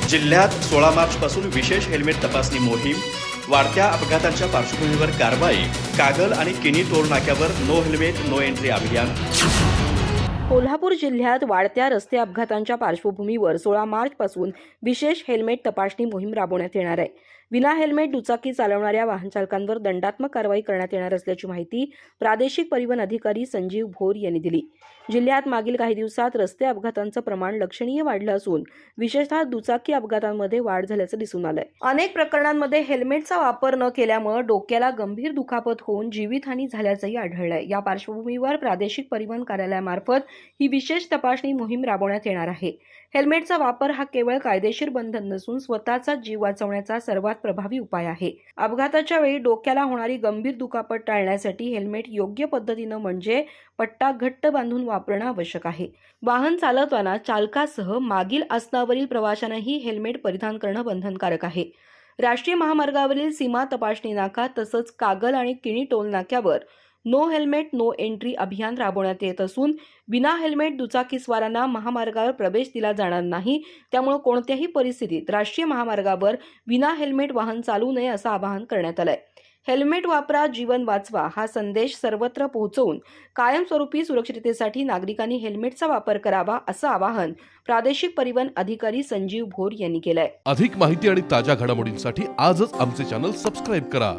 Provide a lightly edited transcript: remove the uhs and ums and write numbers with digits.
जिल्ह्यात 16 मार्चपासून विशेष हेल्मेट तपासणी मोहीम, वाढत्या अपघातांच्या पार्श्वभूमीवर कारवाई, कागल आणि किनी टोल नाक्यावर नो हेल्मेट नो एंट्री अभियान। कोल्हापूर जिल्ह्यात वाढत्या रस्ते अपघातांच्या पार्श्वभूमीवर 16 मार्चपासून विशेष हेल्मेट तपासणी मोहीम राबवण्यात येणार आहे। विना हेल्मेट दुचाकी चालवणाऱ्या वाहन चालकांवर दंडात्मक कारवाई करण्यात येणार असल्याची माहिती प्रादेशिक परिवहन अधिकारी संजीव भोर यांनी दिली। जिल्ह्यात मागील काही दिवसात रस्ते अपघातांचं प्रमाण लक्षणीय वाढलं असून विशेषतः दुचाकी अपघातांमध्ये वाढ झाल्याचं दिसून आलंय। अनेक प्रकरणांमध्ये हेल्मेटचा वापर न केल्यामुळे डोक्याला गंभीर दुखापत होऊन जीवितहानी झाल्याचंही आढळलंय। या पार्श्वभूमीवर प्रादेशिक परिवहन कार्यालयामार्फत ही विशेष तपासणी मोहीम राबवण्यात येणार आहे। हेल्मेटचा वापर हा केवळ कायदेशीर बंधन नसून स्वतःचा जीव वाचवण्याचा सर्वात प्रभावी उपाय आहे। अपघाताच्या वेळी डोक्याला होणारी गंभीर दुखापत टाळण्यासाठी हेल्मेट योग्य पद्धतीनं म्हणजे पट्टा घट्ट बांधून वापरणं आवश्यक आहे। वाहन चालवताना चालकासह मागील आसनावरील प्रवाशांनाही हेल्मेट परिधान करणं बंधनकारक आहे। राष्ट्रीय महामार्गावरील सीमा तपासणी नाका तसंच कागल आणि किणी टोल नाक्यावर नो हेल्मेट नो एंट्री अभियान राबवण्यात येत असून विना हेल्मेट दुचाकीस्वारांना महामार्गावर प्रवेश दिला जाणार नाही। त्यामुळे कोणत्याही परिस्थितीत राष्ट्रीय महामार्गावर विना हेल्मेट वाहन चालवू नये असं आवाहन करण्यात आलंय। हेल्मेट वापरा, जीवन वाचवा हा संदेश सर्वत्र पोहोचवून कायमस्वरूपी सुरक्षिततेसाठी नागरिकांनी हेल्मेटचा वापर करावा असं आवाहन प्रादेशिक परिवहन अधिकारी संजीव भोर यांनी केलंय। अधिक माहिती आणि ताज्या घडामोडींसाठी आजच आमचे चॅनल सबस्क्राइब करा।